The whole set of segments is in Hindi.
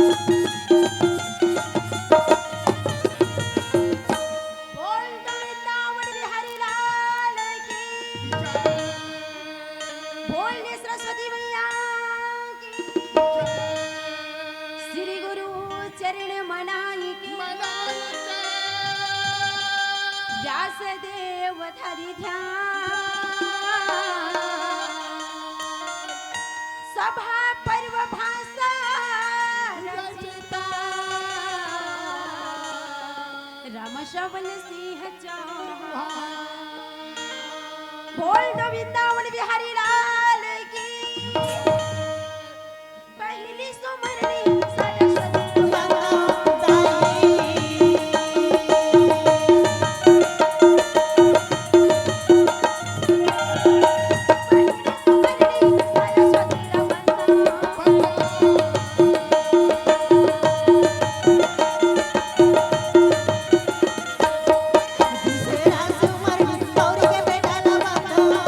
बोल वृंदावन बिहारी लाल की, बोल सरस्वती मैया की, श्री गुरु चरण मनाई के, व्यास देव धरि ध्यान, सभा पर्व भाषा रचिता, राम श्रवण सिंह चौहान। बोल दो वृंदावन बिहारी लाल की, पहली सुमरनी सरस्वती दूसरा सुमर गौरी के बेटा ना बंदा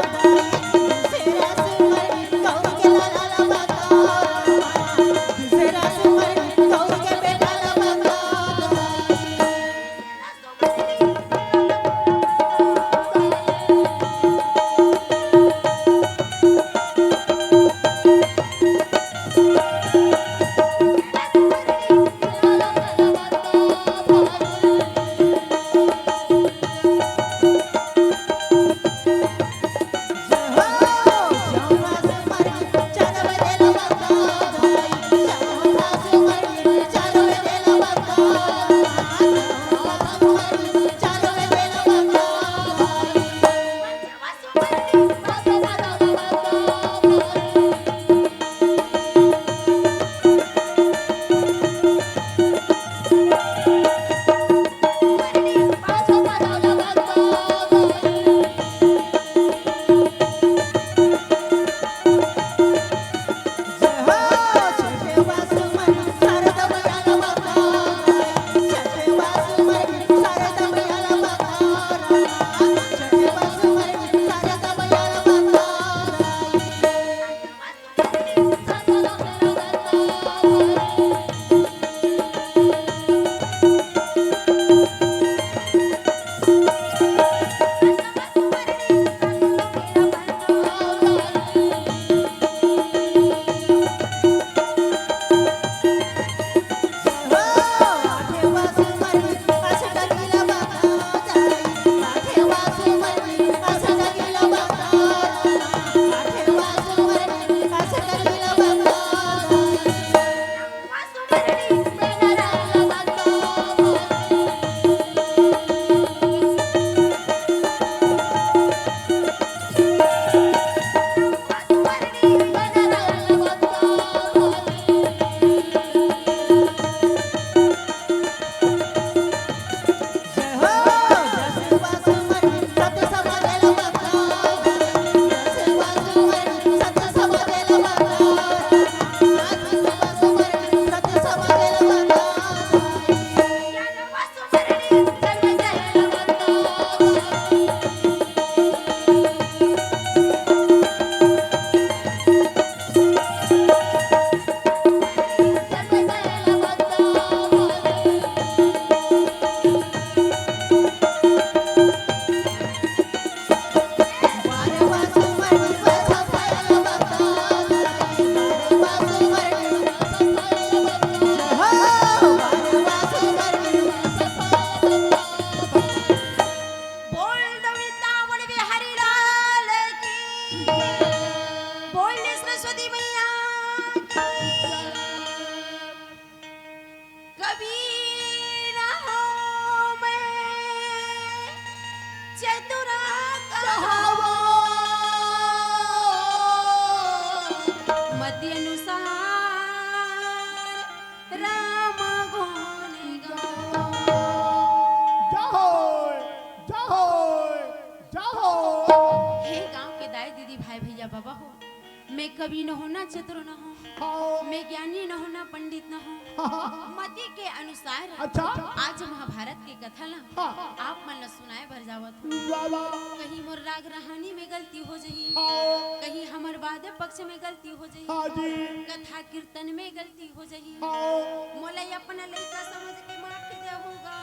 मैं कवि न होना चतुर न हो, हाँ। मैं ज्ञानी न होना पंडित न हो, हाँ। मति के अनुसार अच्छा। आज महाभारत की कथा ला हाँ। आप मन ला सुनाए भर जावत हो। वाह वाह। कहीं मोर राग रहानी में गलती हो जाही, हाँ। कहीं हमर वाद्य पक्ष में गलती हो जाही, हाँ जी। कथा कीर्तन में गलती हो जाही, हाँ। मोला अपना लइका समझ के माफी देहूंगा।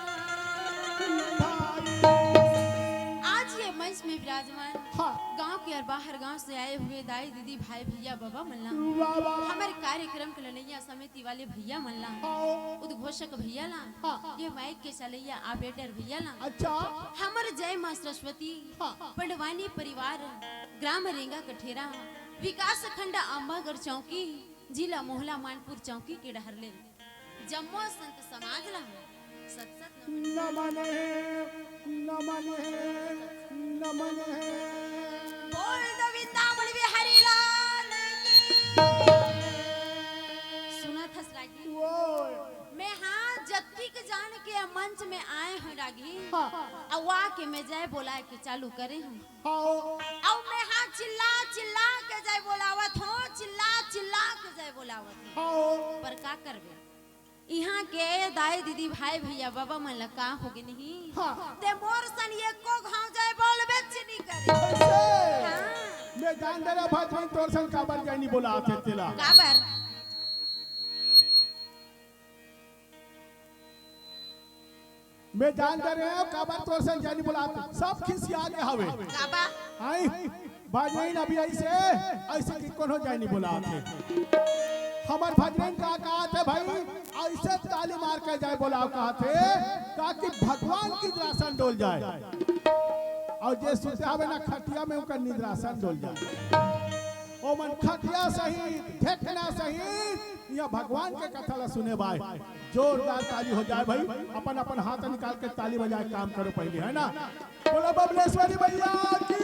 आज ये मंच में विराजमान हाँ। गांव के और बाहर गांव से आए हुए दाई दीदी भाई भैया बाबा मल्ला, वाह वाह। हमारे कार्यक्रम के लड़ैया समिति वाले भैया मल्ला, हाँ। उद्घोषक भैया ला, हाँ। ये माइक के चलैया ऑपरेटर भैया ला, अच्छा। हमर जय मां सरस्वती हाँ। पंडवानी परिवार ग्राम रेंगा कठेरा विकास खंड अम्बागढ़ चौकी जिला मोहला मानपुर चौकी के डहरले जम्मो संत समाज ला सत सत नमन है, नमन है, नमन है। बोल दो वृंदावन बिहारी लाल की। सुना था रागी वो। मैं हाँ जत्ती के जान के मंच में आए हैं रागी, हाँ। अवा के मैं जय बोला के चालू करे हम, हाँ। अब मैं हाँ चिल्ला चिल्ला के जय बोलावत हो, चिल्ला चिल्ला के जय बोलावत हो, हाँ। पर का करबे यहाँ के दाई दीदी भाई भैया बाबा मन ला का होगे नहीं, हाँ। ते मोर सन एको घाव जय बोलबे नहीं करे। ऐसे। हाँ। मैं जान दे रहा भाई भाई तोर संग काबर जानी बोला आते तेला। काबर मैं जान दे रहे हूँ काबर तोर संग जानी बोला आते सब खिसिया के हवे। काबा आई भाजन अभी ऐसे ऐसे कि कोनो जानी बोला आते। हमार भजन का कहते भाई ऐसे ताली मार के जाए बोलाओ कहते ताकि भगवान की निद्रासन डोल जाए और जे सुते हवे ना खटिया में उनका निद्रासन डोल जाए। ओ मन खटिया सहित ढेकना सहित या भगवान के कथा ला सुने भाई जोरदार ताली हो जाए भाई। अपन अपन हाथ निकाल के ताली बजाए काम करो पहले है ना। बोलो बबलेश्वरी भैया की,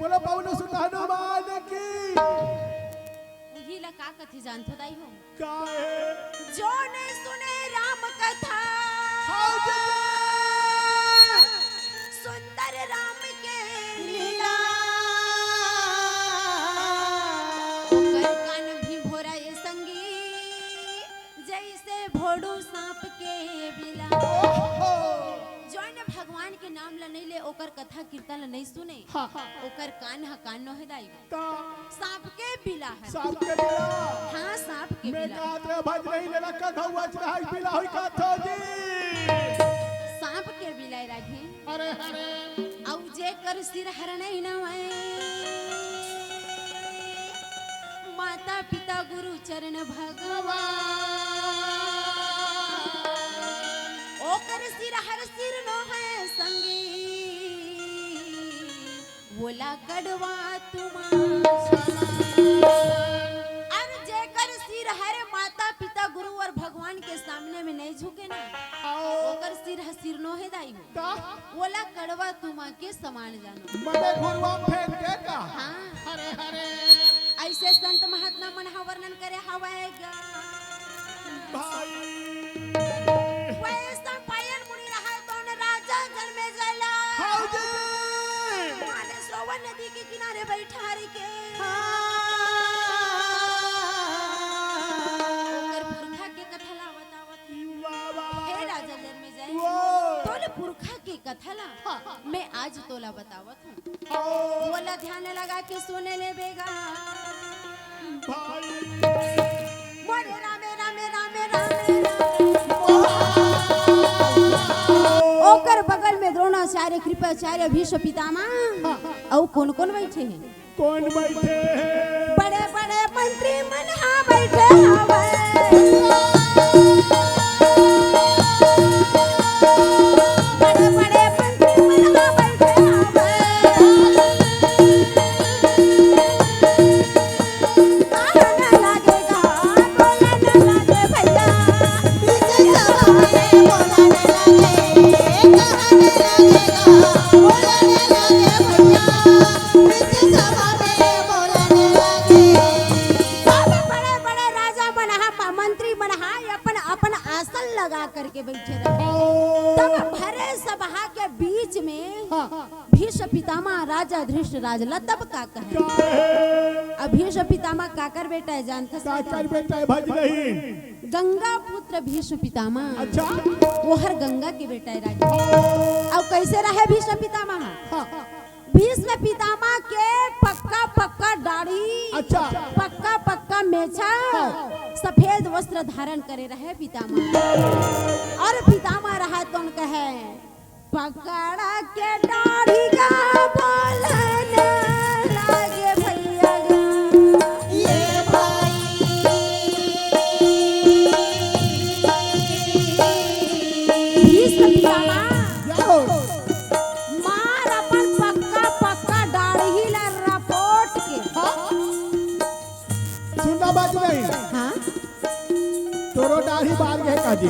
बोलो पवन सुत हनुमान की। ला का कथी जानतो दाई हो का है जो नहीं सुने राम कथा सुंदर राम के लीला ओकर कान भी भोरा ये संगी जैसे भोड़ू सांप के बिला। जो ने भगवान के नाम ला नहीं ले ओकर कथा कीर्तन ला नहीं सुने, ओकर कान हा कान न है दाई सांप के बिला है। सांप के बिला हाँ सांप के मैं बिला कहते भज नहीं ले रखा घुआ चढ़ा बिला होई का थो जी सांप के बिला राखे। अरे अरे औ जे कर सिर हर नहीं न है माता पिता गुरु चरण भगवान ओकर सिर हर सिर न है संगी बोला कड़वा और जेकर सिर हरे माता पिता गुरु और भगवान के सामने में नहीं झुके ना ओकर सिर सिर नो है दाई हो बोला कड़वा तुमा के समान जानो मने घुरवा फेंक के का। हाँ अरे अरे ऐसे संत महात्मा मन हा वर्णन करे हवाएगा भाई वैसा पायन मुनि रहा तो न राजा जल में जला हाउ जी माने सोवन नदी के किनारे बैठा रे के ओकर पुरखा के कथा ला बतावत वाह वाह हे राजा जल में जाए वो तोले पुरखा के कथा ला मैं आज तोला बतावत हूँ आओ बोला ध्यान लगा के सुने ले बेगा भाई मोरे रामे रामे रामे रामे ओकर बगल में द्रोणाचार्य कृपाचार्य भीष्म पितामह और कौन कौन बैठे हैं कौन बैठे हैं बड़े बड़े मंत्री मन हाँ बैठे हवे बड़े बड़े मंत्री मन हाँ बैठे हवे ताला न लागेगा बोला न लागे भैया पीछे सवारे बोला न लागे कहाँ न लागेगा बोला न लागे भैया पीछे सवारे बोला न लागे। बड़े बड़े राजा मन लगा करके बैठे रहे। तब भरे सभा के बीच में भीष्म पितामह राजा धृष्टराज ला तब का कहे। अब भीष्म पितामह काकर बेटा है जानते? काकर बेटा है भज नहीं। गंगा पुत्र भीष्म पितामह। अच्छा वो हर गंगा के बेटा है राजा। अब कैसे रहे भीष्म पितामह? भीष्म पितामह के पक्का पक्का दाढ़ी, अच्छा पक्का पक्का मेछा, सफेद वस्त्र धारण करे रहे पितामह। और पितामह रहा तो कहे पकड़ा के दाढ़ी का बोलन लागे भैया ये भाई। भीष्म पितामह मार अपन पक्का पक्का दाढ़ी ला रपोट के। सुनना बात नहीं। हाँ तोरो दाढ़ी बार गए काजी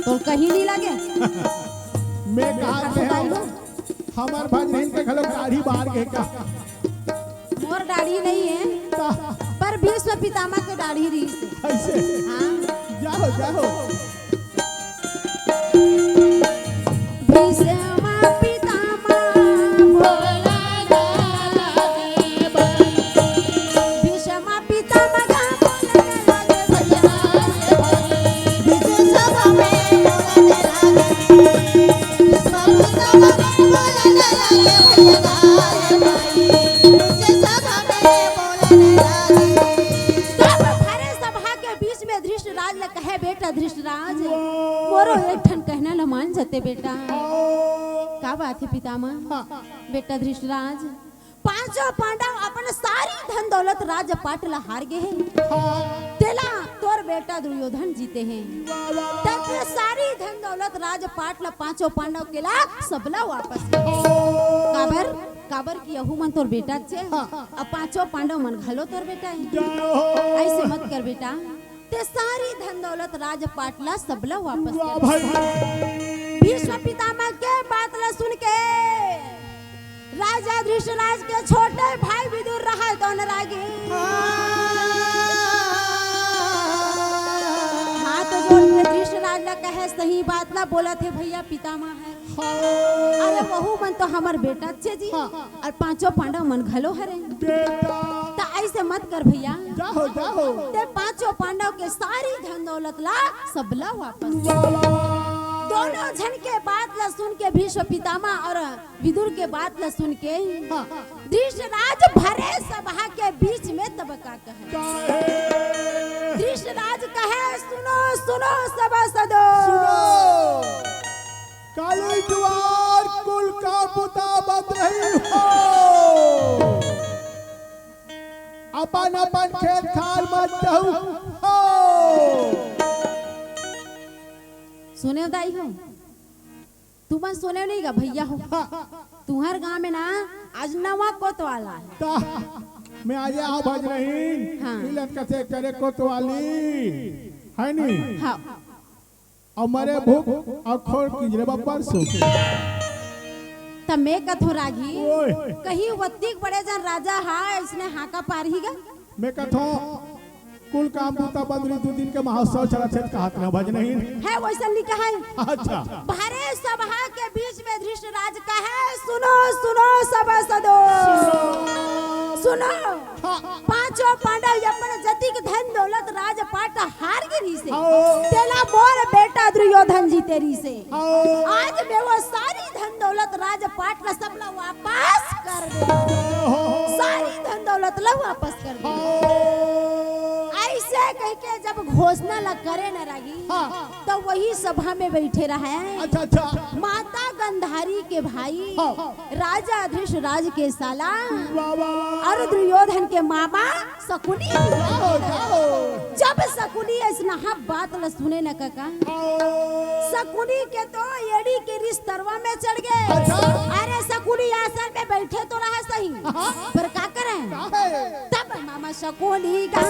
तो कहीं नहीं लगे। मैं कहा के हमार भजन के खलो दाढ़ी बार गए का। मोर दाढ़ी नहीं है पर भीष्म पितामह के दाढ़ी रही से। ऐसे हाँ जाओ जाओ। भीष्म पितामह भोला लागे भाई। भीष्म पितामह का बोलने लागे भैया। बीच सभा में बोलने लागे। भीष्म पितामह बोलने लागे भैया भाई। बीच सभा में बोलने लागे। तब भरे सभा के बीच में धृष्टराज ने कहे बेटा धृष्टराज मोरो एक ठन कहना न मान जते बेटा। का बात है पितामह? बेटा धृष्टराज पांचों पांडव अपन सारी धन दौलत राजपाट ला हार गए हैं। तेला तोर बेटा दुर्योधन जीते हैं। तब ये सारी धन दौलत राजपाट ला पांचों पांडव के ला सबला वापस काबर काबर की यहू मन तोर बेटा छे। अब पांचों पांडव मन घलो तोर बेटा है। ऐसे मत कर बेटा। ते सारी धन दौलत राजपाट ला सबला वापस कर। भीष्म पितामह के बात ला सुन के राजा धृष्टराज के छोटे भाई विदुर रहा दोन रागे हाथ जोड़ के धृष्टराज ला कहे सही बात ला बोला थे भैया पितामह है। अरे वहू मन तो हमार बेटा छे जी और पांचों पांडव मन घलो हरे। तो ऐसे मत कर भैया। जाओ जाओ। ते पांचों पांडव के सारी धन दौलत ला सबला वापस। दोनों जन के बात ला सुन के भीष्म पितामह और विदुर के बात ला सुन के धृष्टराज भरे सभा के बीच में तबका कहे। धृष्टराज कहे सुनो सुनो सभासदो। काली द्वार कुल का पुता बन रही हो। अपन अपन खेत खाल मत दहु हो। सुने दाई हो तू मन सुने नहीं गा भैया हो। तुम्हार गांव में ना आज नवा कोतवाला है। ता मैं आज आओ भज रही। हाँ। मिलन कैसे करे कोतवाली है नी। हाँ और मरे भूख और खोर किजरे बब्बर सो। तब मैं कथो रागी ओए कहीं वत्तिक बड़े जन राजा हा इसने हाका पार ही गा। मैं कथो कुल काम पुता बंदरी 2 दिन के महोत्सव चला थे कहा ना भज नहीं है वैसा लिखा है। अच्छा भरे सभा के बीच में धृष्टराज कहे सुनो सुनो सभासदो सुनो। पांचों पांडव अपन जतिक धन दौलत राजपाट हार गिरी से तेला मोर बेटा दुर्योधन जीते री से। आज मैं वो सारी धन दौलत राजपाट ला सब ला वापस कर दे। सारी धन दौलत ला वापस कर दे। ऐसे कह के जब घोषणा ला करे न रही तो वही सभा में बैठे रहे। अच्छा अच्छा माता गंधारी के भाई राजा धृष्टराज के साला और दुर्योधन के मामा शकुनी। जब शकुनी ऐसा बात ला सुने न काका शकुनी के तो एड़ी के रिश्तरवा में चढ़ गए। अरे शकुनी आसन में बैठे तो रहा सही पर का करें। तब मामा शकुनी का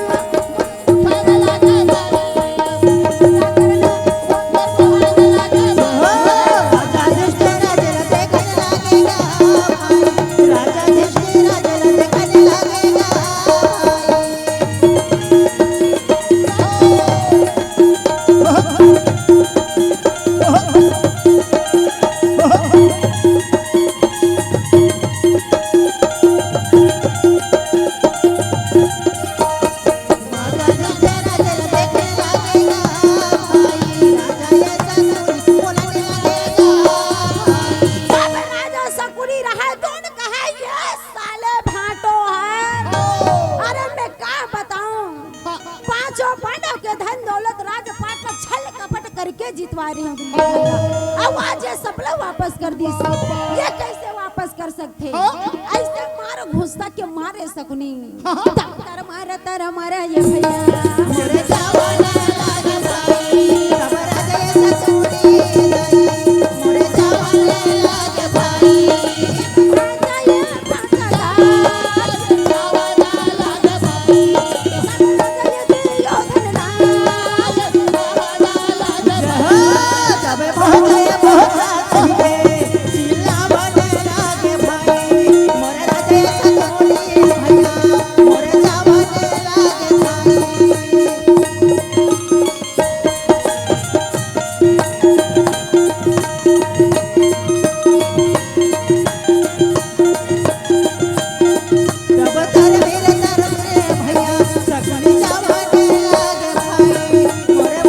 के जितवा रही हूँ दुर्योधन। अब आज ये सबला वापस कर दी। ये कैसे वापस कर सकते? ऐसे मार घुसता के मारे सकुनी। तर मारा ये भैया मोरे जवाना लागे भाई तब हृदय सकुनी गई मोरे जवाना लागे भाई राजा ये राजा जवाना लागे भाई राजा ये दुर्योधन राज तब हृदय बहुत चाहिए चिल्ला बने लागे भाई मोरे हृदय सकुनी भैया मोरे जवाना लागे भाई तब तर मेरे भैया सकुनी जवाने लागे भाई मोरे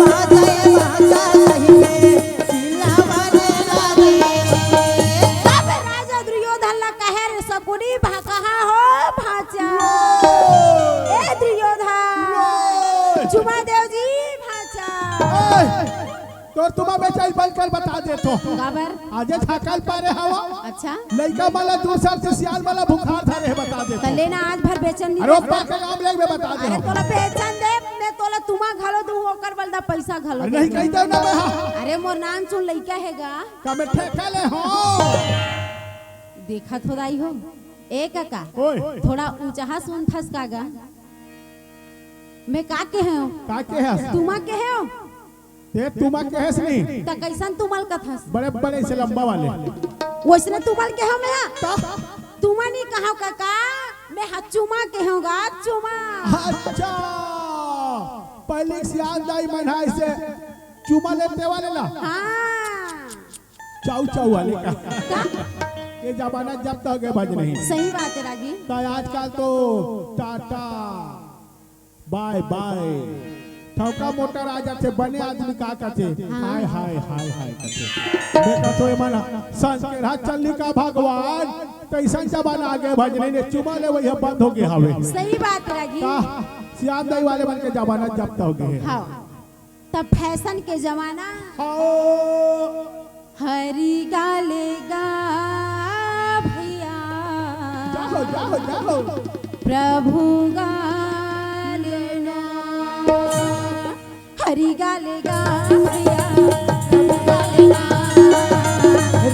भाषा सही में चिल्लावाने लागे तब राजा दुर्योधन ला कहे रे सकुनी कहा हो भाचा ए दुर्योधन जुमा देव जी भाचा तो तुम्हें बेचाई बंद कर बता दे तो गाबर आजे थाकल पारे हवा अच्छा लड़का वाला दूसर से सियाल वाला बुखार था रे बता दे त लेना आज भर बेचन दी। अरे ओपा के काम लेग में बता दे अरे तोला बेचन दे मैं तोला तुमा घालो दू ओकर बलदा पैसा घालो अरे नहीं कही दे ना मैं अरे मोर नाम सुन लइका हैगा का मैं ठेका ले हो देखत होदाई हो ए काका ओए थोड़ा ऊंचा सुन थस कागा मैं का के है का के है तुमा के है ते तुमा के है नहीं त कैसन तुमल कथस बड़े बड़े से लंबा वाले वैसने तुमल के हो मैं तुमा नहीं कहा काका मैं हचुमा के होगा चुमा अच्छा पहले सियाल दाई मना से चुमा लेते वाले ला हाँ चाऊ चाऊ वाले का का ये जमाना जब तक के बज नहीं सही बात है रागी तो आजकल तो टाटा बाय बाय ठौका मोटर आ जाते बने आदमी का कहते हाय हाय हाय हाय कहते देखा तो ये माना संस्कृत हाथ चलनी का भगवान कैसन जमाना आगे भजने ने चुमा ले वही बंद हो गया हवे सही बात रागी का सियाम दई वाले बन के जमाना जब तक हो गए हाँ तब फैशन के जमाना हाँ हरी गाले गा भैया जाओ जाओ जाओ प्रभु गाले ना हरी गाले गा भैया प्रभु गाले ना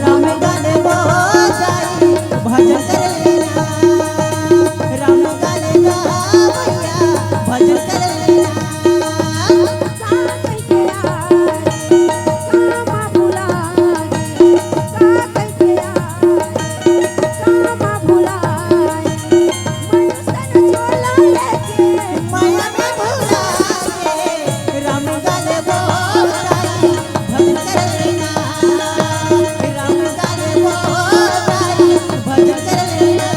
राम गाले बहुत जाई भजन कर लेना राम गाले गा भैया भजन कर लेना माया में भुला के राम गाले बहुत जाई भजन कर लेना राम गाले बहुत जाई भजन कर लेना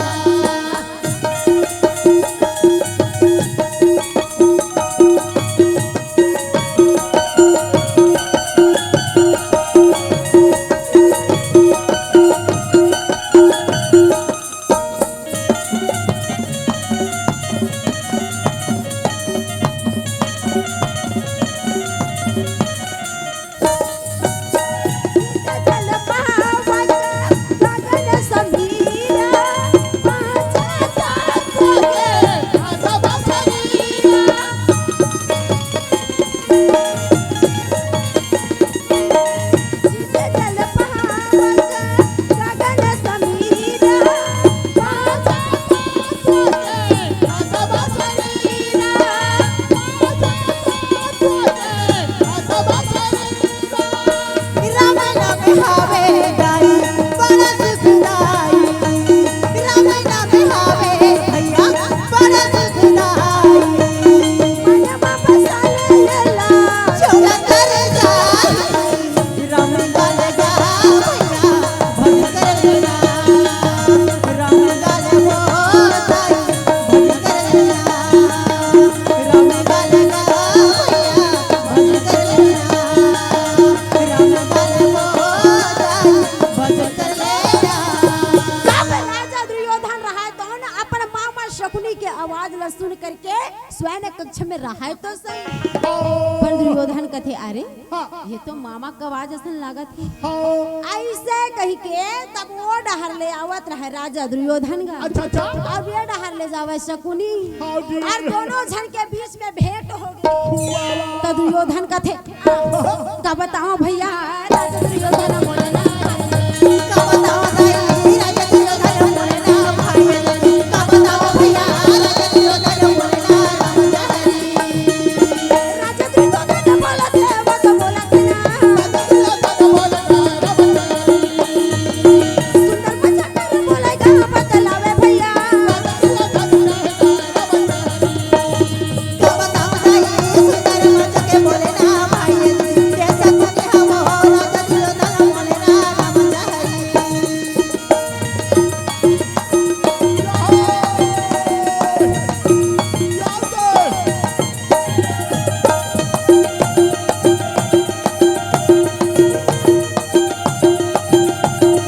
आवाज ला सुन करके स्वयं कक्ष में रहा है तो सही पर दुर्योधन कथे अरे हाँ। ये तो मामा का आवाज असन लागत है। हाँ। ऐसे कही के तब वो डहर ले आवत रहे राजा दुर्योधन का। अच्छा अब ये डहर ले जावे शकुनी हाँ जी। और दोनों जन के बीच में भेंट हो गई। तो दुर्योधन कथे का बताओ भैया राजा दुर्योधन बोले ना का बताओ भाई राजा दुर्योधन बोले ना भाई का बताओ भैया राजा दुर्योधन बोले ना राजा दुर्योधन बोला थे वो तो बोला थे ना सुंदर मचाकर बोलेगा बतलावे भैया का बताओ भाई सुंदर मच के बोले ना भाई जैसा कुछ हम राजा दुर्योधन बोले ना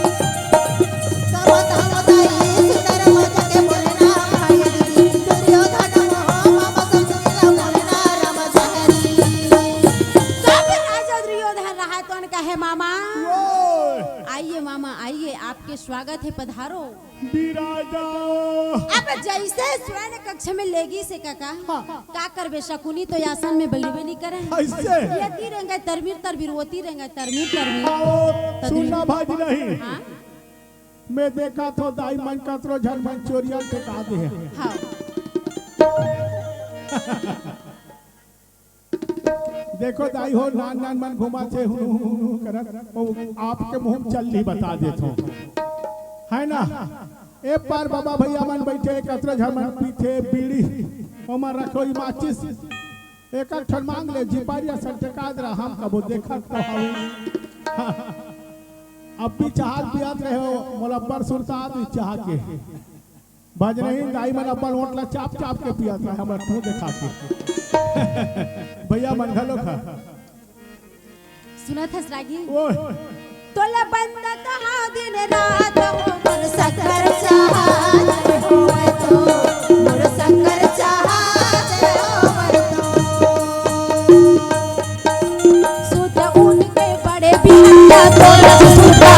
का बताओ भाई सुंदर मच के बोले ना भाई दुर्योधन मामा समझला बोले ना रामचंद्र सब राजा दुर्योधन रहा तो उनका है मामा आइए मामा आइए आपके स्वागत है पधारो। अब जैसे स्वर्ण कक्ष में लेगी से काका का करबे शकुनी तो आसन में बैठबे नहीं करे ऐसे येती रहेंगे तरमीर तरबीर होती रहेंगे तरमीर तरबीर सुनना भाजी नहीं हाँ मैं देखा तो दाई मन कतरो झन मन चोरिया के का दे हाँ देखो दाई हो नान नान मन घुमा छे हु करत ओ आपके मुंह में चल ही बता देतो है ना ए पार बाबा भैया मन बैठे कतरो झन मन पीछे बीड़ी ओमर रखो ई माचिस एक ठन मांग ले जिपारिया संटकाद रहा हम कबो देखत तो हाउ अब भी चाहत पियात रहे हो मोलब्बर सुरसाद चाह के बज नहीं दाई मन अपन ओटला चाप चाप के पियात रहे हमरा तू देखा के भैया मन घलो खा सुना था रागी ओए तोला बंद कहा दिन रात हो मन शक्कर चाहत होवे तो मोर शक्कर चाहत होवे तो सुत उनके बड़े बिया तोला सुता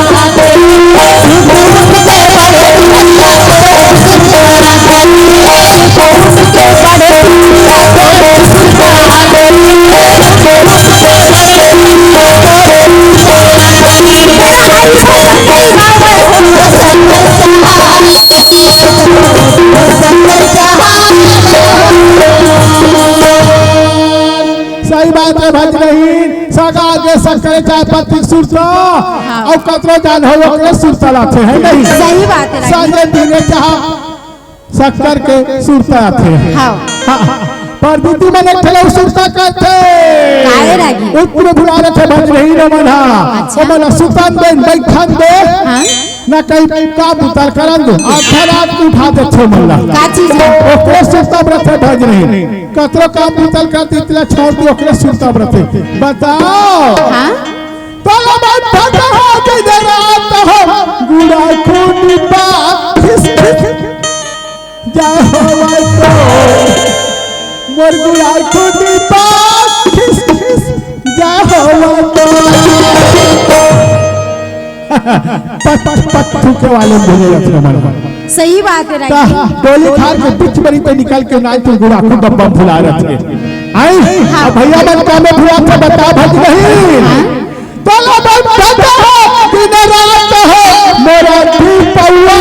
सही बात है भज नहीं सगा के शक्कर चाय पत्ती सुरसा और कतरो जान हो ओकरे सुरसा लाते है नहीं सही बात है रागी साजे दिने चाह शक्कर के सुरसा आते हैं हाँ पर दीदी मैंने खेलो सुरसा करते काहे रागी उत्तर भुला रहे थे भज नहीं न मना अच्छा। ओ मना सुल्तान बेन बैठन दे हाँ ना कहीं काम उतार करन दो आधा रात को उठा दे छो मल्ला का चीज है ओकरे सुरता व्रत भज नहीं कतरो काम उतार करते इतना छोड़ दो ओकरे सुरता व्रत बताओ हाँ तोला बात भज हो के दे रात हो गुड़ा खून पा खिस खिस जा हो तो मोर गुड़ा खून पा खिस खिस जा हो तो पट पट पट थूके वाले बोले रखने मन सही बात है रागी गोली खार के बीच बरी पे निकल के नाच तो गुड़ा खूब डब्बा फुला रहे आई अब भैया मन का में फुला के बता भज नहीं तोला मन भज हो दिन रात हो मेरा दीपवा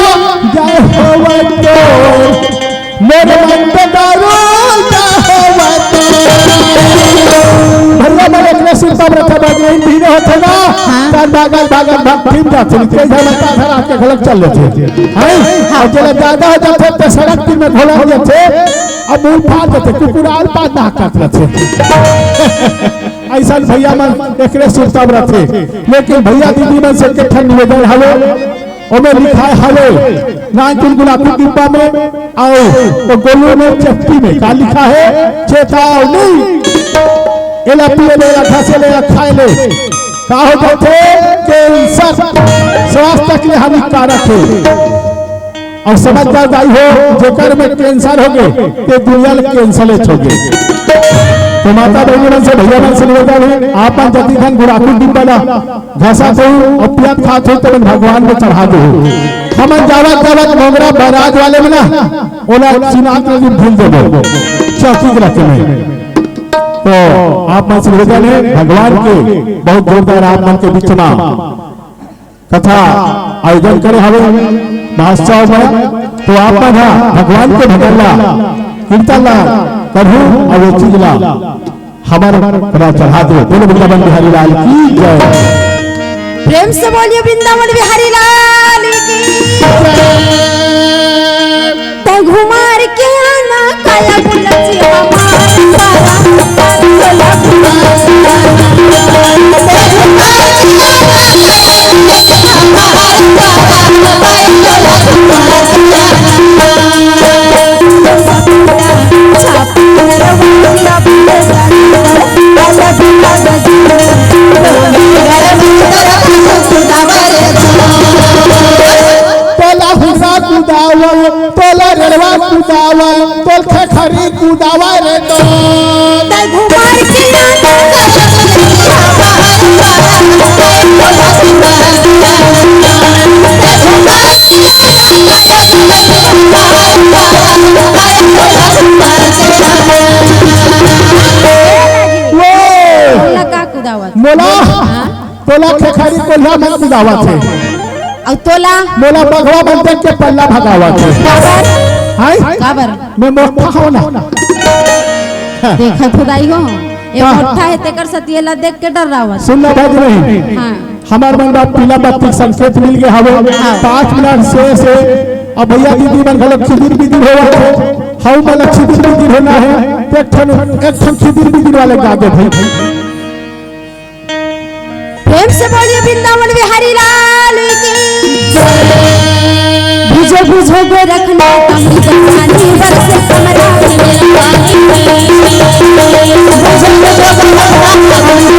जय होवे तो मेरे मन पे दारू जय होवे तो भैया मन अपने सुरता व्रत भज नहीं दिन होते ना तार बागल बागल भाग फिर जाते के झलका धरा के घलक चल लेते हैं और जब ज्यादा हो जाते तो सड़क पर में घोला हो जाते अब मुंह फाड़ देते कुकुराल पाद ना काट लेते ऐसा भैया मन एकरे सुरता व्रत है लेकिन भैया दीदी मन से के ठन निवेदन हवे ओमे लिखा है हवे नान गुलाबी डिब्बा में आओ तो गोलू में चट्टी में का लिखा है चेतावनी एला पिए ले घासे ले खाए ले का हो जाते कैंसर स्वास्थ्य के लिए हानिकारक है और समझदार दाई हो जेकर में कैंसर हो गए ते दुनिया कैंसर हो गए तो माता बहन से भैया मन से निवेदन है आप जति धन गुड़ाकू डिब्बला घसा को अपियत खात हो तो भगवान में चढ़ा दो हम जावत जावत मोगरा बराज वाले में ना ओला चिनात में भूल देबो चौकी रखे में तो आप मन से निवेदन है भगवान के बहुत जोरदार आप मन के बीच में कथा आयोजन करे हवे महोत्सव में तो आप भगवान के भगल्ला कीर्तन ला करहु और वो चीज ला हमारा चढ़ा दो बोलो वृंदावन बिहारी लाल की जय। प्रेम से बोलिए वृंदावन बिहारी लाल की जय। घुमार के आना काया बुलची तोला हुसा कुदावल तोला रेलवा कुदावल तोल खखरी कुदावा रे तो घुमार के मोला तोला खखरी कोल्हा मन कुदावा थे और तोला मोला बघवा मन देख के पल्ला भगावा थे हाय काबर मैं मोटा हो ना देखा खुदाई हो ये मोटा है तेकर सतियला देख के डर रहा हुआ सुनना बात नहीं हां हमार मन बात पीला बत्ती संकेत मिल गया हवे 5 मिनट से अब भैया दीदी मन घलो खिदिर बिदिर होवा हाउ मन खिदिर बिदिर होना है एक ठन खिदिर बिदिर वाले गा दे भाई प्रेम से बोलिए वृंदावन बिहारी लाल की बुझो बुझो गो रखना कमी जवानी बरसे कमरा में पानी बुझो बुझो गो रखना